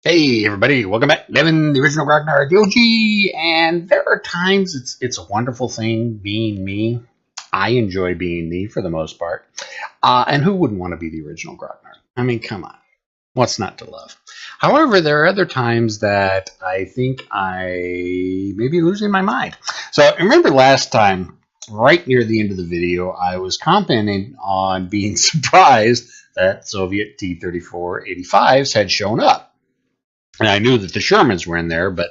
Hey everybody, welcome back. Devin, the original Ragnar, the OG, and there are times it's a wonderful thing being me. I enjoy being me for the most part. And who wouldn't want to be the original Ragnar? I mean, come on. What's not to love? However, there are other times that I think I may be losing my mind. So remember last time, right near the end of the video, I was commenting on being surprised that Soviet T-34-85s had shown up. And I knew that the Shermans were in there, but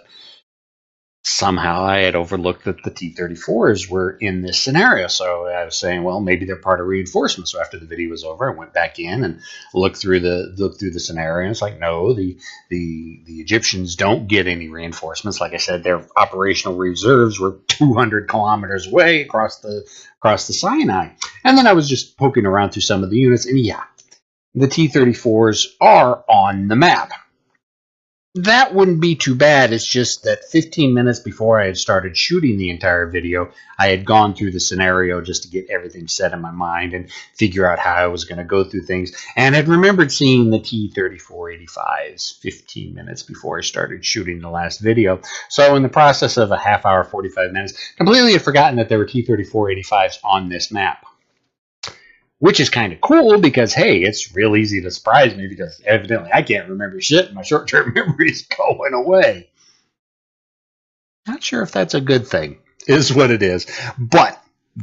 somehow I had overlooked that the T-34s were in this scenario. So I was saying, well, maybe they're part of reinforcement. So after the video was over, I went back in and looked through the scenario. And it's like, no, the Egyptians don't get any reinforcements. Like I said, their operational reserves were 200 kilometers away across the Sinai. And then I was just poking around through some of the units, and yeah, the T-34s are on the map. That wouldn't be too bad. It's just that 15 minutes before I had started shooting the entire video, I had gone through the scenario just to get everything set in my mind and figure out how I was going to go through things, and had remembered seeing the T-34-85s 15 minutes before I started shooting the last video. So in the process of a half hour, 45 minutes, completely had forgotten that there were T-34-85s on this map. Which is kind of cool because, hey, it's real easy to surprise me because evidently I can't remember shit and my short-term memory is going away. Not sure if that's a good thing, is what it is. But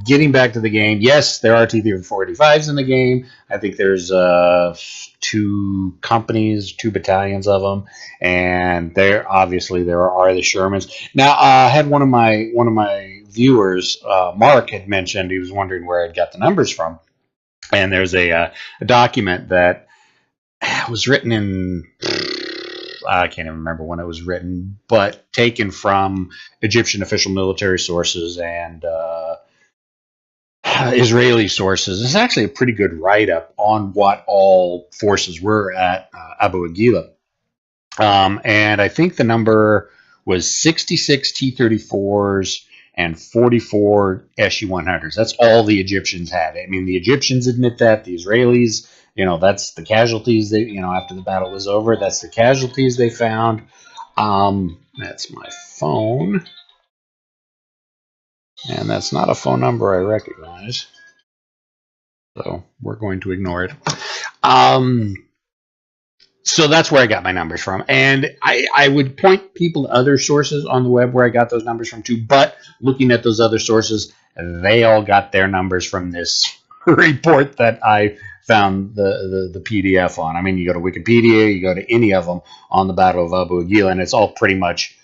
getting back to the game, yes, there are T-34-85s in the game. I think there's 2 companies, 2 battalions of them, and there are the Shermans. Now, I had one of my viewers, Mark, had mentioned he was wondering where I'd got the numbers from. And there's a document that was written in, I can't even remember when it was written, but taken from Egyptian official military sources and Israeli sources. It's actually a pretty good write-up on what all forces were at Abu Ageila. And I think the number was 66 T-34s and 44 SU-100s. That's all the Egyptians had. I mean, the Egyptians admit that. The Israelis, that's the casualties they, after the battle was over, that's the casualties they found. That's my phone. And that's not a phone number I recognize. So we're going to ignore it. So that's where I got my numbers from. And I would point people to other sources on the web where I got those numbers from too. But looking at those other sources, they all got their numbers from this report that I found the PDF on. I mean, you go to Wikipedia, you go to any of them on the Battle of Abu Ageila, and it's all pretty much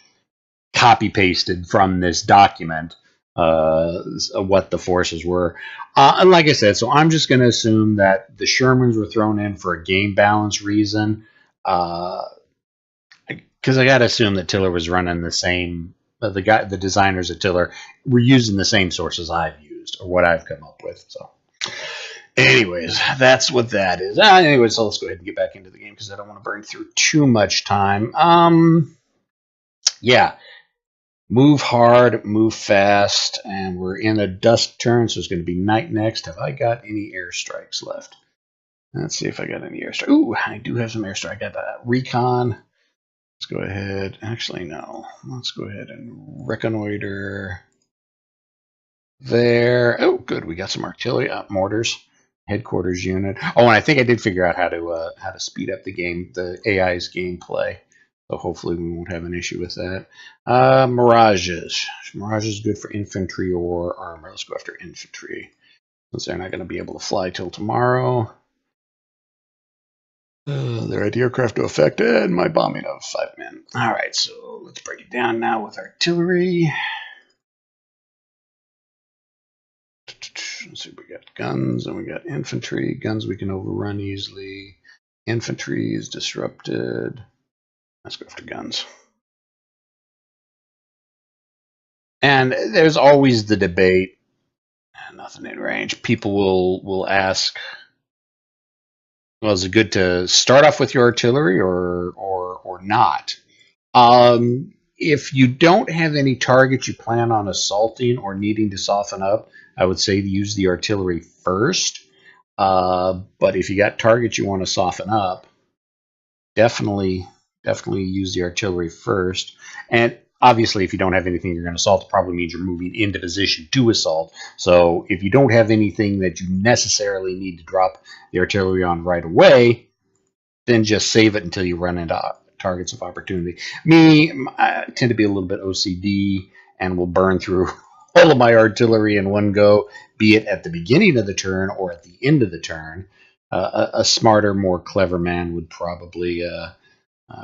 copy-pasted from this document, what the forces were. And like I said, so I'm just going to assume that the Shermans were thrown in for a game balance reason, because I got to assume that Tiller was running the same. The designers at Tiller were using the same sources I've used or what I've come up with. So, anyways, that's what that is. Anyways, so let's go ahead and get back into the game because I don't want to burn through too much time. Yeah. Move hard, move fast, and we're in a dusk turn, so it's going to be night next. Have I got any airstrikes left? Let's see if I got any airstrikes. Ooh, I do have some airstrike. I got that recon. Let's go ahead. Actually, no. Let's go ahead and reconnoiter there. Oh, good. We got some artillery, mortars, headquarters unit. Oh, and I think I did figure out how to speed up the game, the AI's gameplay. So hopefully we won't have an issue with that. Mirages. Mirage is good for infantry or armor. Let's go after infantry, since they're not going to be able to fly till tomorrow. Their anti-aircraft to effect and my bombing of 5 men. All right, so let's break it down now with artillery. Let's see, we got guns and we got infantry. Guns we can overrun easily. Infantry is disrupted. Let's go after guns. And there's always the debate. Nothing in range. People will ask, well, is it good to start off with your artillery or not? If you don't have any targets you plan on assaulting or needing to soften up, I would say to use the artillery first. But if you got targets you want to soften up, definitely definitely use the artillery first. And obviously, if you don't have anything you're going to assault, it probably means you're moving into position to assault. So if you don't have anything that you necessarily need to drop the artillery on right away, then just save it until you run into targets of opportunity. Me, I tend to be a little bit OCD and will burn through all of my artillery in one go, be it at the beginning of the turn or at the end of the turn. A smarter, more clever man would probably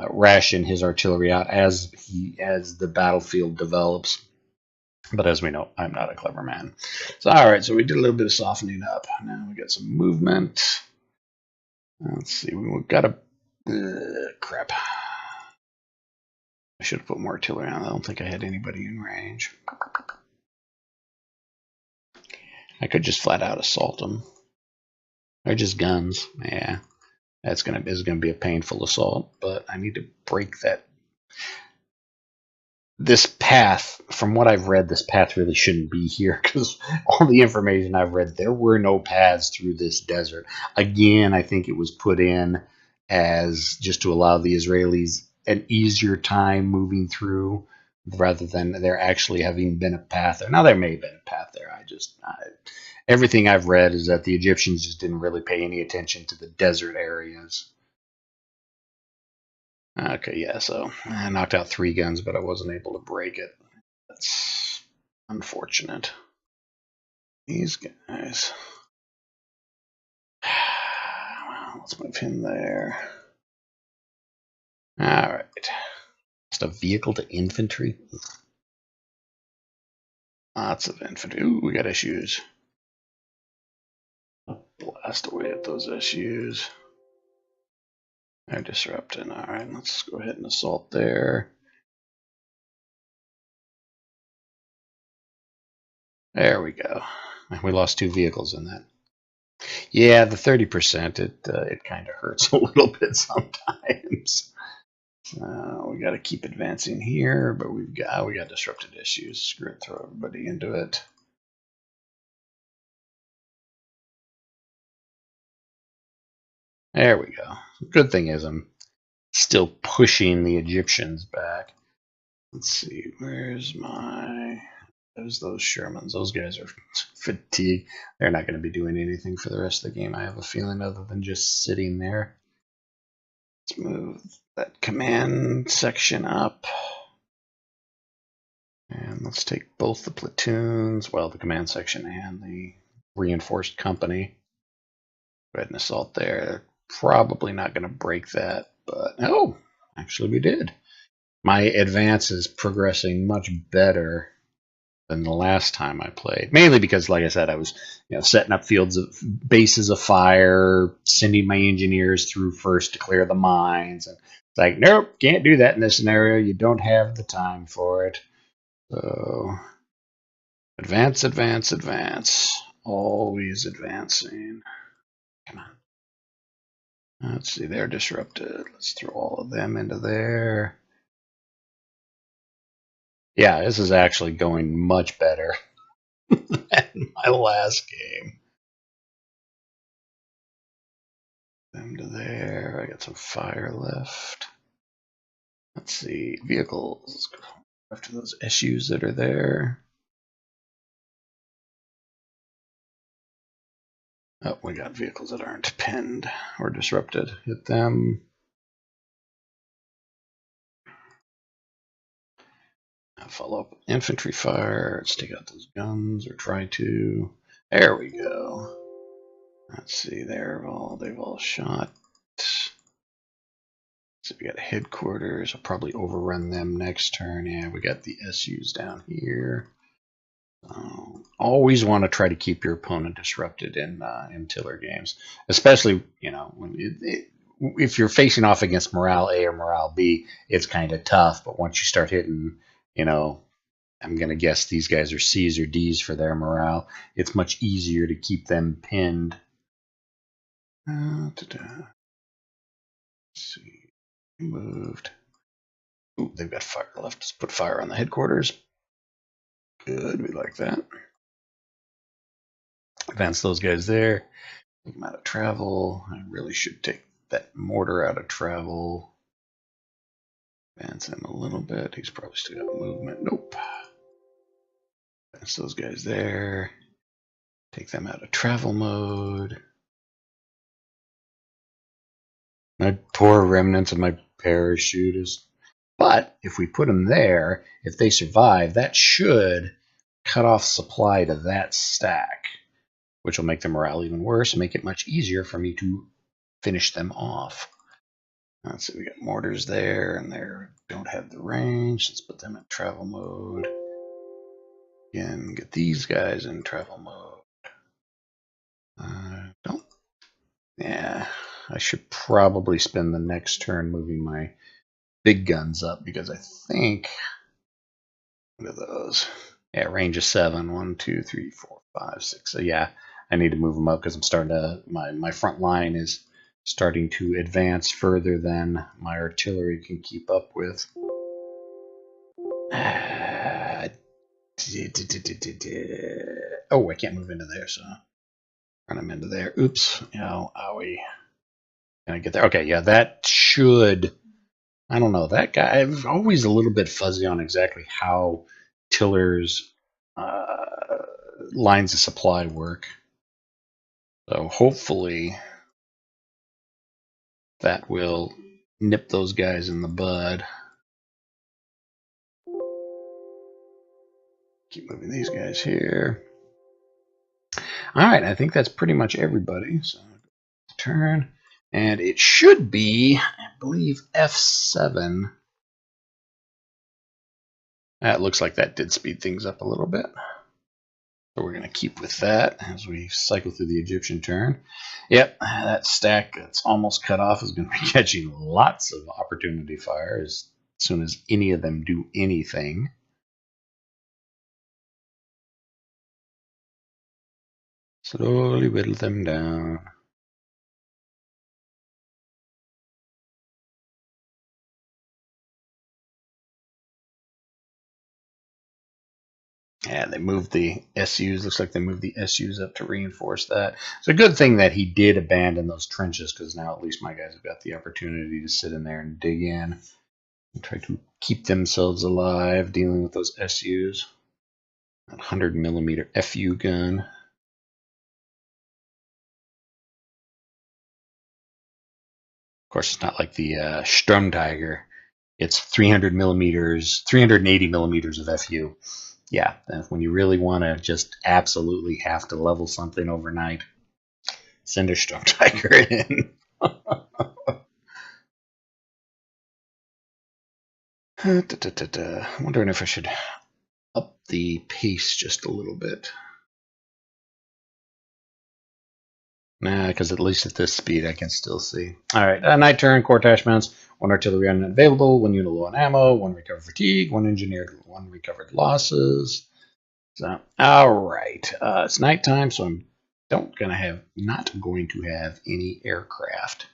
ration his artillery out as the battlefield develops. But as we know, I'm not a clever man. So all right, so we did a little bit of softening up. Now we got some movement. Let's see, we've got a crap. I should have put more artillery on. I don't think I had anybody in range. I could just flat out assault them. They're just guns. Yeah, this is gonna be a painful assault, but I need to break that. This path, from what I've read, this path really shouldn't be here because all the information I've read, there were no paths through this desert. Again, I think it was put in as just to allow the Israelis an easier time moving through rather than there actually having been a path there. Now, there may have been a path there. Everything I've read is that the Egyptians just didn't really pay any attention to the desert areas. Okay, yeah, so I knocked out 3 guns, but I wasn't able to break it. That's unfortunate. These guys. Well, let's move him there. Alright. Just a vehicle to infantry. Lots of infantry. Ooh, we got issues. Blast away at those issues. They're disrupting. Alright, let's go ahead and assault there. There we go. We lost 2 vehicles in that. Yeah, the 30%, it kind of hurts a little bit sometimes. We got to keep advancing here, but we got disrupted issues. Screw it, throw everybody into it. There we go. Good thing is I'm still pushing the Egyptians back. Let's see, there's those Shermans. Those guys are fatigued. They're not going to be doing anything for the rest of the game, I have a feeling, other than just sitting there. Let's move that command section up. And let's take both the platoons, well, the command section and the reinforced company. Go ahead and assault there. Probably not going to break that, but oh, actually we did. My advance is progressing much better than the last time I played. Mainly because, like I said, I was setting up bases of fire, sending my engineers through first to clear the mines. And it's like, nope, can't do that in this scenario. You don't have the time for it. So advance, advance, advance. Always advancing. Come on. Let's see, they're disrupted. Let's throw all of them into there. Yeah, this is actually going much better than my last game. Them to there. I got some fire left. Let's see, vehicles. After those issues that are there. Oh, we got vehicles that aren't pinned or disrupted. Hit them. Follow up infantry fire. Let's take out those guns, or try to. There we go. Let's see. They've all shot. So we got headquarters. I'll probably overrun them next turn. Yeah, we got the SUs down here. Always want to try to keep your opponent disrupted in Tiller games, especially if you're facing off against Morale A or Morale B. It's kind of tough, but once you start hitting, I'm gonna guess these guys are C's or D's for their morale. It's much easier to keep them pinned. Let's see, moved. Ooh, they've got fire left. Let's put fire on the headquarters. Good, we like that. Advance those guys there. Take them out of travel. I really should take that mortar out of travel. Advance him a little bit. He's probably still got movement. Nope. Advance those guys there. Take them out of travel mode. My poor remnants of my parachutists. But if we put them there, if they survive, that should cut off supply to that stack, which will make the morale even worse and make it much easier for me to finish them off. Let's see, we got mortars there, and they don't have the range. Let's put them in travel mode. Again, get these guys in travel mode. Don't. Yeah, I should probably spend the next turn moving my big guns up because I think. What are those? Yeah, range of 7. 1, 2, 3, 4, 5, 6. So yeah, I need to move them up because I'm starting to. My front line is starting to advance further than my artillery can keep up with. Oh, I can't move into there, so run them into there. Oops. Owie. Can I get there? Okay, yeah, that should. I don't know. That guy, I'm always a little bit fuzzy on exactly how Tiller's lines of supply work. So hopefully that will nip those guys in the bud. Keep moving these guys here. All right, I think that's pretty much everybody. So turn, and it should be, I believe, F7. It looks like that did speed things up a little bit. So we're going to keep with that as we cycle through the Egyptian turn. Yep, that stack that's almost cut off is going to be catching lots of opportunity fire as soon as any of them do anything. Slowly whittle them down. Yeah, they moved the SUs. Looks like they moved the SUs up to reinforce that. It's a good thing that he did abandon those trenches because now at least my guys have got the opportunity to sit in there and dig in and try to keep themselves alive dealing with those SUs. That 100mm FU gun. Of course, it's not like the Sturmtiger. It's 300mm, 380mm of FU. Yeah, when you really want to just absolutely have to level something overnight, send a Sturmtiger in. I'm wondering if I should up the pace just a little bit. Nah, because at least at this speed I can still see. All right, night turn, core attachments, 1 artillery unavailable, 1 unit low on ammo, 1 recovered fatigue, 1 engineered, 1 recovered losses. So, all right, it's nighttime, so I'm not going to have any aircraft.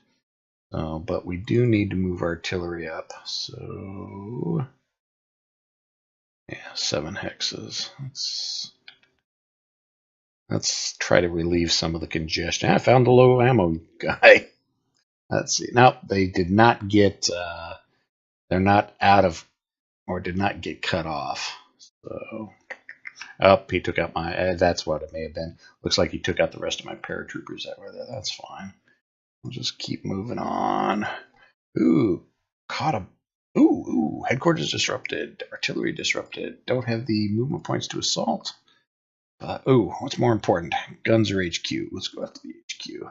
But we do need to move artillery up. So, yeah, 7 hexes. Let's try to relieve some of the congestion. I found the low ammo guy. Let's see. Now, they did not get, they're not out of, or did not get cut off. So, oh, he took out my, that's what it may have been. Looks like he took out the rest of my paratroopers that were there. That's fine. We'll just keep moving on. Ooh, caught a, ooh, headquarters disrupted, artillery disrupted. Don't have the movement points to assault. Ooh, what's more important? Guns or HQ? Let's go after the HQ.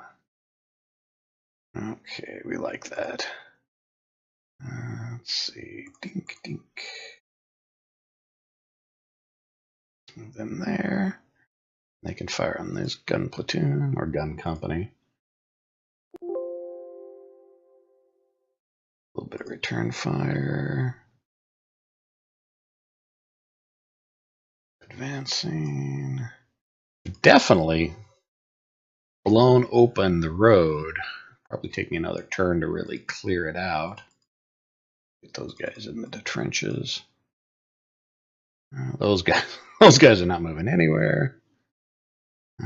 Okay, we like that. Let's see. Dink, dink. Move them there. They can fire on this gun platoon or gun company. A little bit of return fire. Advancing. Definitely blown open the road. Probably taking another turn to really clear it out. Get those guys into the trenches. Those guys are not moving anywhere.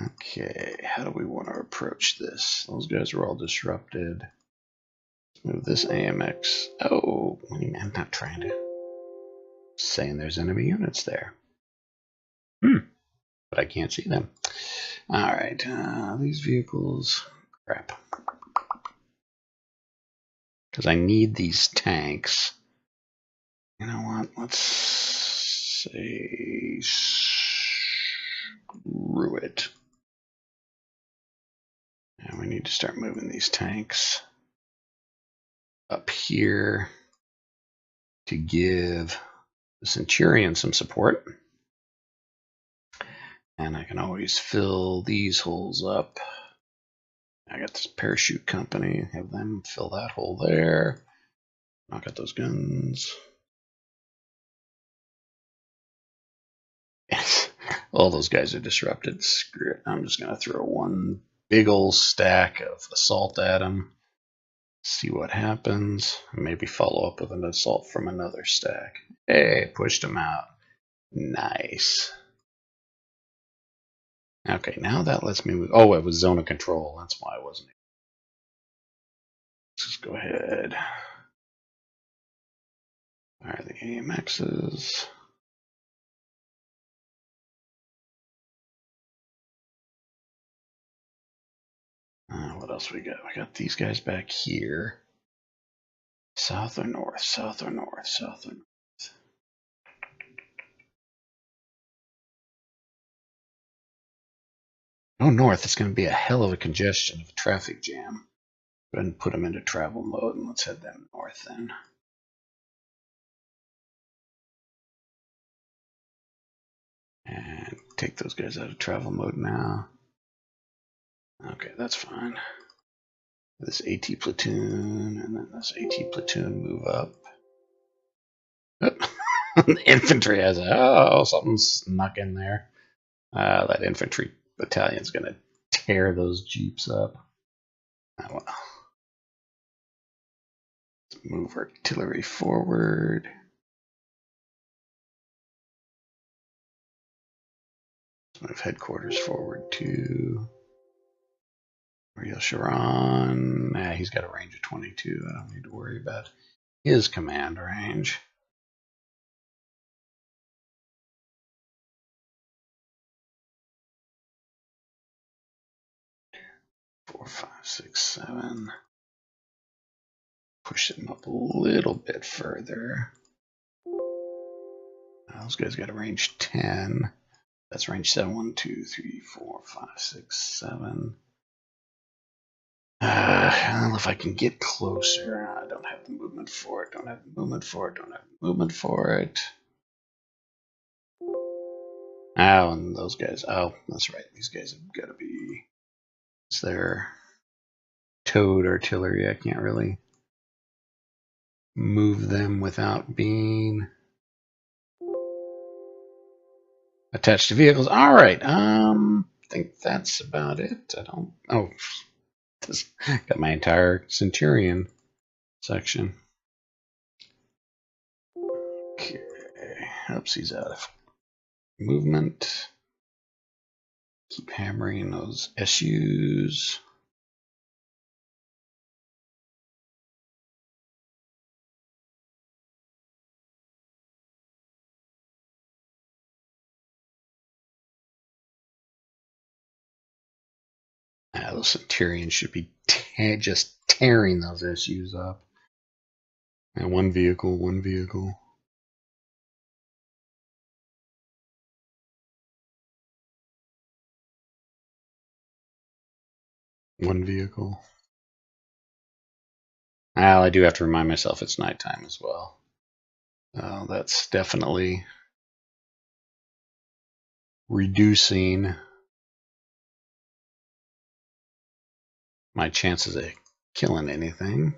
Okay, how do we want to approach this? Those guys are all disrupted. Move this AMX. Oh, I'm not trying to. Saying there's enemy units there. But I can't see them. All right, these vehicles. Crap. Because I need these tanks. You know what? Let's say screw it. And we need to start moving these tanks up here to give the Centurion some support. And I can always fill these holes up. I got this parachute company, have them fill that hole there. Knock out those guns. Yes. All those guys are disrupted. Screw it. I'm just going to throw one big old stack of assault at them. See what happens. Maybe follow up with an assault from another stack. Hey, pushed them out. Nice. Okay, now that lets me move. Oh, it was zone of control. That's why I wasn't. Let's just go ahead. All right, the AMXs. What else we got? We got these guys back here. South or north, south or north, south or north. Oh, north. It's going to be a hell of a congestion of a traffic jam. Go ahead and put them into travel mode, and let's head them north then. And take those guys out of travel mode now. Okay, that's fine. This AT platoon, and then this AT platoon move up. The infantry has something snuck in there. That infantry battalion's going to tear those jeeps up. Oh, well. Let's move artillery forward. Let's move headquarters forward too. Ariel Sharon. He's got a range of 22. I don't need to worry about his command range. Four, five, six, seven. Push him up a little bit further. Those guys got a range 10. That's range 7. 1, 2, 3, 4, 5, 6, 7. I don't know if I can get closer. I don't have the movement for it. Don't have the movement for it. Don't have the movement for it. Oh, and those guys. Oh, that's right. These guys have got to be. It's their towed artillery. I can't really move them without being attached to vehicles. All right. I think that's about it. I don't. Oh, just got my entire Centurion section. Okay. Oops, he's out of movement. Keep hammering those SUs. Those Centurions should be just tearing those SUs up. And one vehicle, one vehicle. One vehicle. Well, I do have to remind myself it's nighttime as well. That's definitely reducing my chances of killing anything.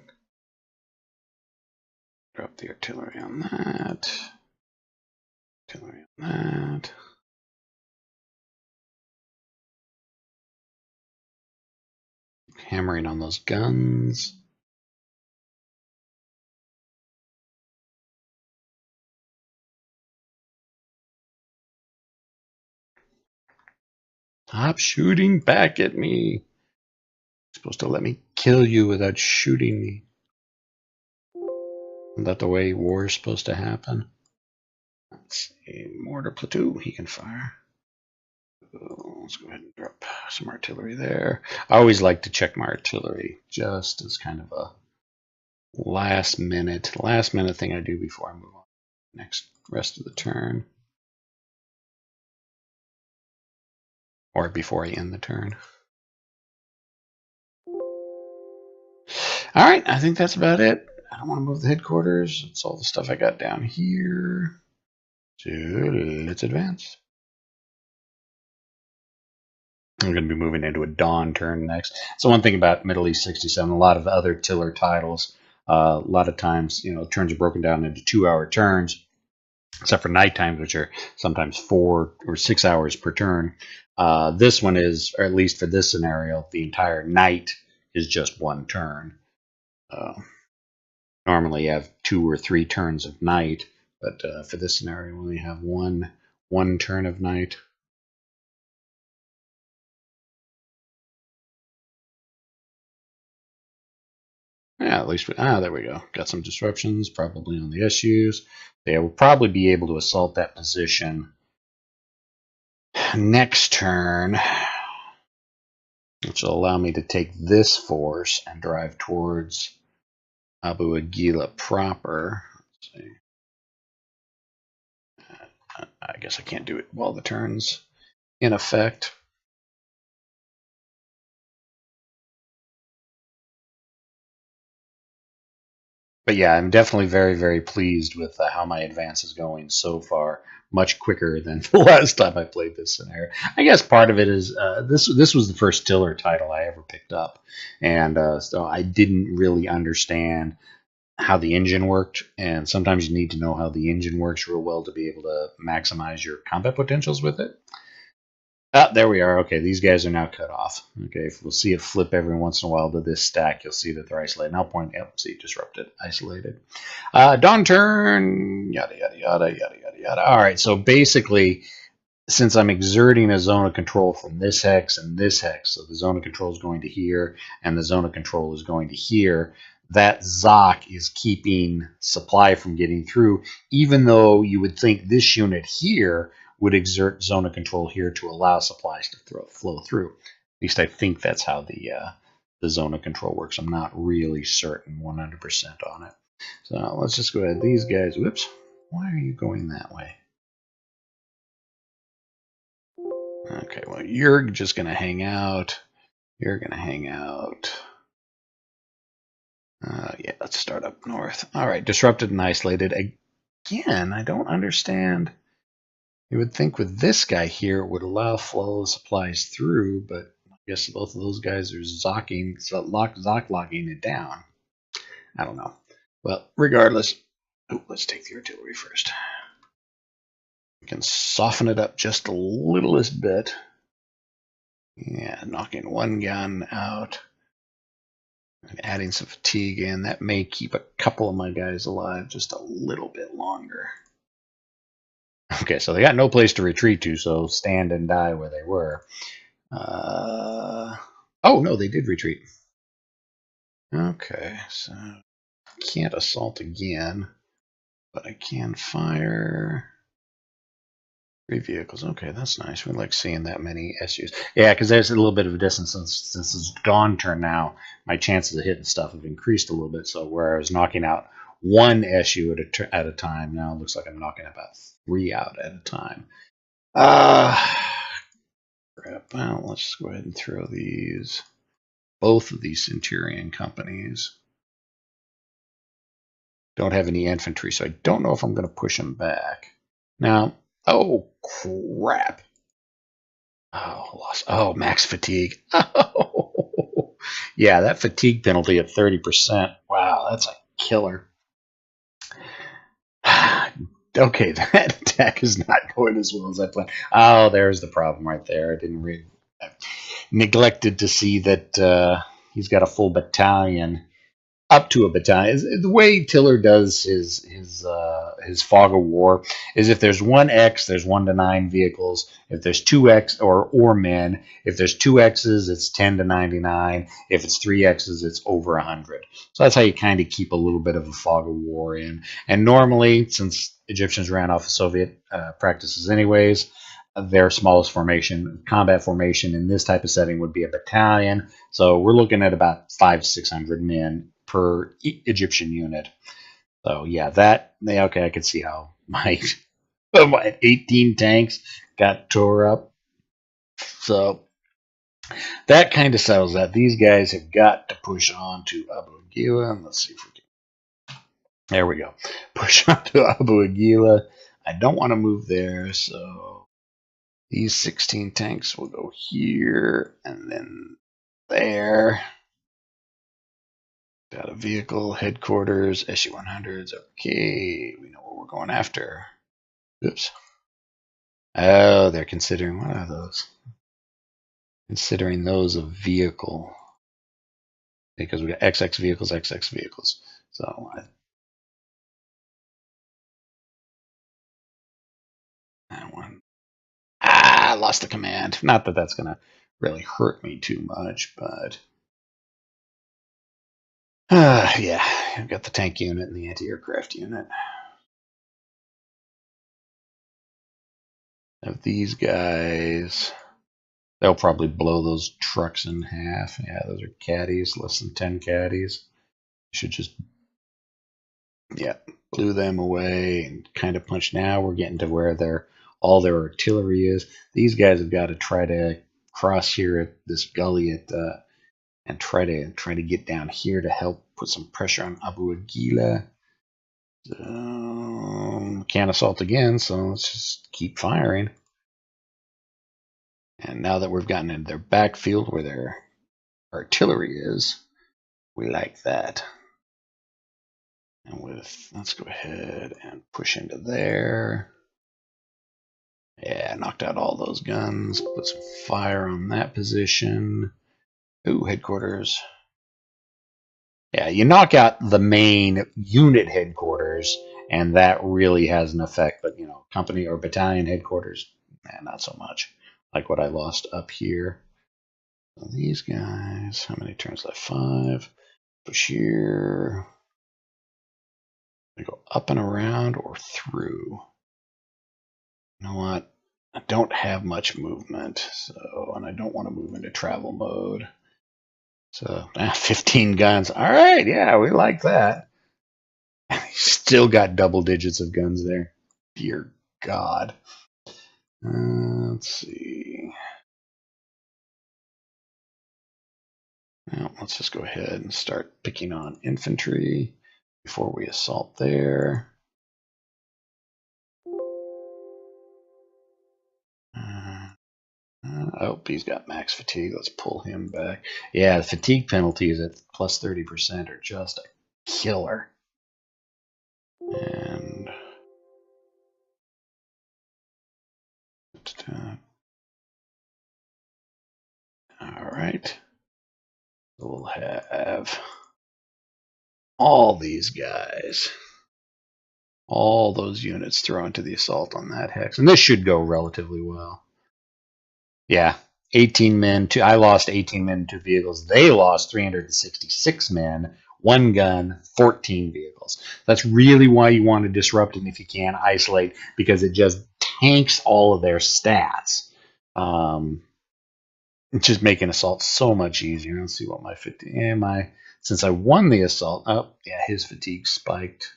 Drop the artillery on that. Artillery on that. Hammering on those guns. Stop shooting back at me. You're supposed to let me kill you without shooting me. Isn't that the way war is supposed to happen? Let's see. Mortar platoon, he can fire. Let's go ahead and drop some artillery there. I always like to check my artillery just as kind of a last minute thing I do before I move on next rest of the turn, or before I end the turn. All right, I think that's about it. I don't want to move the headquarters. That's all the stuff I got down here. So let's advance. I'm going to be moving into a dawn turn next. So one thing about Middle East 67, a lot of other tiller titles, a lot of times, turns are broken down into 2-hour turns, except for night times, which are sometimes 4 or 6 hours per turn. This one is, or at least for this scenario, the entire night is just one turn. Normally you have 2 or 3 turns of night, but for this scenario, we only have one turn of night. Yeah, at least there we go. Got some disruptions, probably on the SUs. They will probably be able to assault that position next turn, which will allow me to take this force and drive towards Abu Ageila proper. Let's see. I guess I can't do it while the turn's in effect. But yeah, I'm definitely very, very pleased with how my advance is going so far. Much quicker than the last time I played this scenario. I guess part of it is this was the first tiller title I ever picked up, and so I didn't really understand how the engine worked. And sometimes you need to know how the engine works real well to be able to maximize your combat potentials with it. Ah, there we are. Okay, these guys are now cut off. Okay, we'll see it flip every once in a while to this stack. You'll see that they're isolated. Now point, yep, see, disrupted, isolated. Dawn turn, yada, yada, yada, yada, yada, yada. All right, so basically, since I'm exerting a zone of control from this hex and this hex, so the zone of control is going to here and the zone of control is going to here, that ZOC is keeping supply from getting through, even though you would think this unit here would exert zone of control here to allow supplies to flow through. At least I think that's how the zone of control works. I'm not really certain 100% on it. So let's just go ahead. These guys, whoops, why are you going that way? Okay, well, you're just going to hang out. You're going to hang out. Yeah, let's start up north. All right, disrupted and isolated. Again, I don't understand. You would think with this guy here it would allow flow of supplies through, but I guess both of those guys are zocking, so zoc locking it down. I don't know. Well, regardless, let's take the artillery first. We can soften it up just a littlest bit. Yeah, knocking one gun out and adding some fatigue in. That may keep a couple of my guys alive just a little bit longer. Okay, so they got no place to retreat to, so stand and die where they were. Oh, no, they did retreat. Okay, so can't assault again, but I can fire 3 vehicles. Okay, that's nice. We like seeing that many SUs. Yeah, because there's a little bit of a distance since it's dawn turn now. My chances of hitting stuff have increased a little bit. So where I was knocking out 1 SU at a time, now it looks like I'm knocking about 3 out at a time. Crap. Well, let's go ahead and throw these. Both of these Centurion companies don't have any infantry, so I don't know if I'm going to push them back. Now, oh, crap. Oh, lost. Oh, max fatigue. Oh, yeah, that fatigue penalty at 30%. Wow, that's a killer. Okay, that attack is not going as well as I planned. Oh, there's the problem right there. I didn't read. I neglected to see that he's got a full battalion up to a battalion. The way Tiller does his fog of war is if there's one X, there's 1 to 9 vehicles. If there's two X or men, if there's two X's, it's 10 to 99. If it's three X's, it's over 100. So that's how you kind of keep a little bit of a fog of war in. And normally, since Egyptians ran off of Soviet practices anyways, their smallest formation, combat formation in this type of setting would be a battalion. So we're looking at about 500 to 600 men per Egyptian unit. So yeah, okay, I could see how my 18 tanks got tore up. So that kind of settles that. These guys have got to push on to Abu Ageila. And let's see if we can. There we go. Push on to Abu Ageila. I don't want to move there, so these 16 tanks will go here and then there. Got a vehicle, headquarters, SU-100s. Okay, we know what we're going after. Oops. Oh, they're considering, what are those? Considering those a vehicle. Because we got XX vehicles, XX vehicles. So that one. I lost the command. Not that that's going to really hurt me too much, but yeah, I've got the tank unit and the anti-aircraft unit. Of these guys, they'll probably blow those trucks in half. Yeah, those are caddies, less than 10 caddies. Should just, yeah, blew them away and kind of punch. Now we're getting to where all their artillery is. These guys have got to try to cross here at this gully and try to get down here to help put some pressure on Abu Ageila. Can't assault again, so let's just keep firing. And now that we've gotten into their backfield where their artillery is, we like that. And let's go ahead and push into there. Yeah, knocked out all those guns. Put some fire on that position. Ooh, headquarters. Yeah, you knock out the main unit headquarters, and that really has an effect. But, company or battalion headquarters, not so much. Like what I lost up here. So these guys, how many turns left? 5. Push here. They go up and around or through. You know what? I don't have much movement, and I don't want to move into travel mode. So 15 guns. All right, yeah, we like that. Still got double digits of guns there. Dear God. Let's see. Well, let's just go ahead and start picking on infantry before we assault there. Oh, he's got max fatigue. Let's pull him back. Yeah, the fatigue penalties at plus 30% are just a killer. And all right, we'll have all these guys, all those units thrown to the assault on that hex, and this should go relatively well. Yeah, 18 men. I lost 18 men, 2 vehicles. They lost 366 men, 1 gun, 14 vehicles. That's really why you want to disrupt it if you can, isolate, because it just tanks all of their stats. It's just making assault so much easier. Let's see what my fatigue. Since I won the assault. Oh, yeah, his fatigue spiked.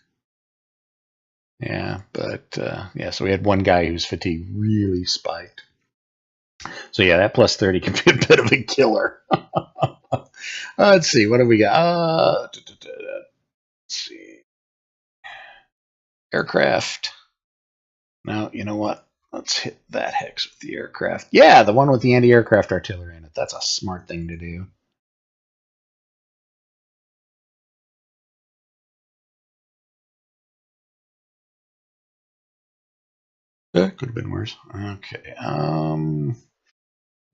Yeah, but yeah, so we had one guy whose fatigue really spiked. So yeah, that plus 30 can be a bit of a killer. Let's see, what have we got? Let's see. Aircraft. Now, you know what? Let's hit that hex with the aircraft. Yeah, the one with the anti-aircraft artillery in it. That's a smart thing to do. That could have been worse. Okay.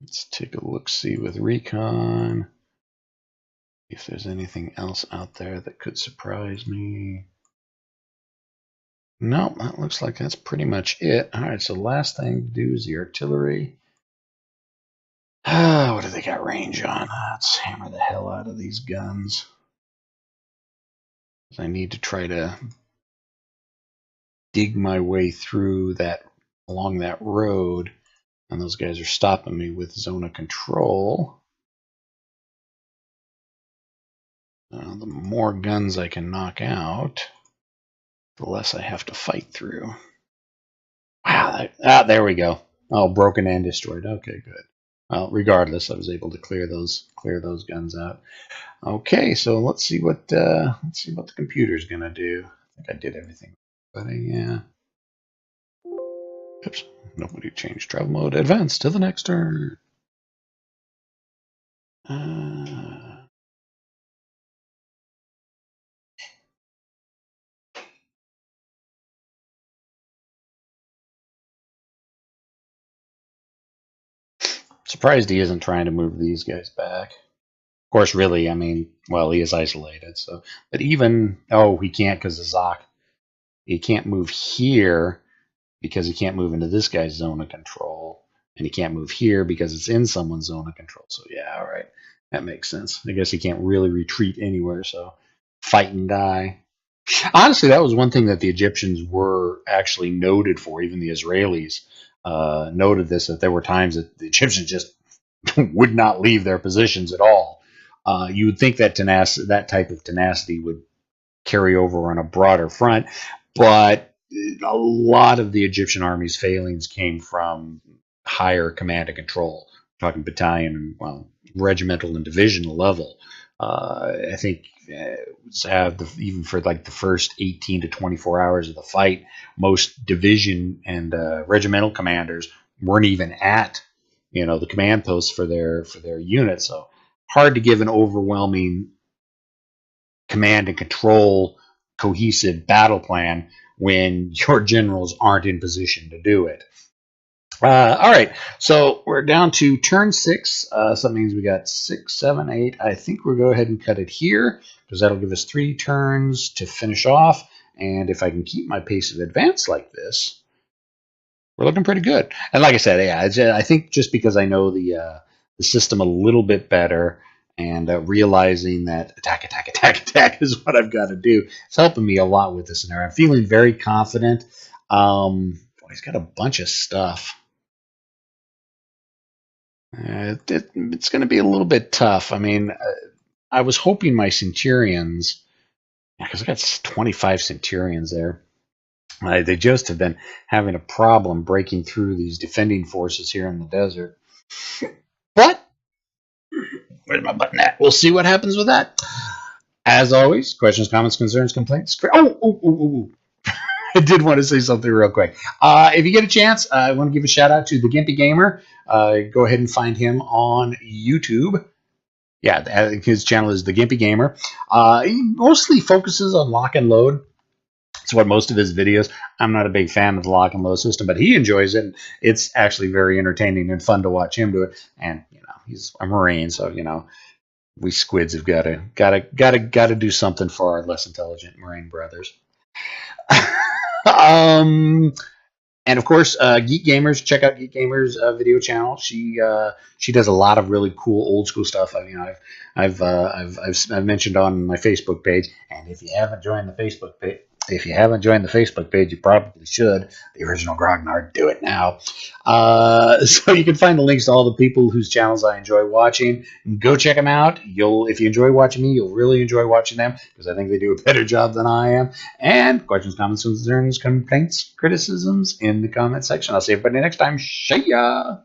Let's take a look-see with recon. If there's anything else out there that could surprise me. No, that looks like that's pretty much it. All right, so last thing to do is the artillery. What do they got range on? Let's hammer the hell out of these guns. I need to try to dig my way through that along that road, and those guys are stopping me with zone of control. The more guns I can knock out, the less I have to fight through. Wow, there we go. Oh, broken and destroyed. Okay, good. Well, regardless, I was able to clear those guns out. Okay, so let's see what the computer's gonna do. I think I did everything, but yeah. Oops, nobody changed travel mode. Advance to the next turn. Surprised he isn't trying to move these guys back. Of course, really, I mean, well, he is isolated, so. But even, oh, he can't because of Zoc. He can't move here because he can't move into this guy's zone of control. And he can't move here because it's in someone's zone of control. So, yeah, all right. That makes sense. I guess he can't really retreat anywhere, so fight and die. Honestly, that was one thing that the Egyptians were actually noted for. Even the Israelis noted this, that there were times that the Egyptians just would not leave their positions at all. You would think that that type of tenacity would carry over on a broader front, but a lot of the Egyptian army's failings came from higher command and control. We're talking battalion and, well, regimental and divisional level. I think even for like the first 18 to 24 hours of the fight, most division and regimental commanders weren't even at the command posts for their units. So hard to give an overwhelming command and control cohesive battle plan when your generals aren't in position to do it. All right, so we're down to turn 6. So that means we got 6, 7, 8. I think we'll go ahead and cut it here because that'll give us 3 turns to finish off. And if I can keep my pace of advance like this, we're looking pretty good. And like I said, yeah, I think just because I know the system a little bit better and realizing that attack is what I've got to do, it's helping me a lot with this scenario. I'm feeling very confident. He's got a bunch of stuff. It's going to be a little bit tough. I mean, I was hoping my Centurions, because I got 25 Centurions there. They just have been having a problem breaking through these defending forces here in the desert. But where's my button at? We'll see what happens with that. As always, questions, comments, concerns, complaints. Oh. I did want to say something real quick. If you get a chance, I want to give a shout out to the Gimpy Gamer. Go ahead and find him on YouTube. Yeah, his channel is the Gimpy Gamer. He mostly focuses on lock and load. That's what most of his videos. I'm not a big fan of the lock and load system, but he enjoys it. It's actually very entertaining and fun to watch him do it. And he's a Marine, so we squids have got to do something for our less intelligent Marine brothers. And of course, Geek Gamers. Check out Geek Gamers' video channel. She does a lot of really cool old school stuff. I've mentioned on my Facebook page. And if you haven't joined the Facebook page, you probably should. The original Grognard, do it now. So you can find the links to all the people whose channels I enjoy watching. Go check them out. If you enjoy watching me, you'll really enjoy watching them because I think they do a better job than I am. And questions, comments, concerns, complaints, criticisms in the comment section. I'll see everybody next time. See ya!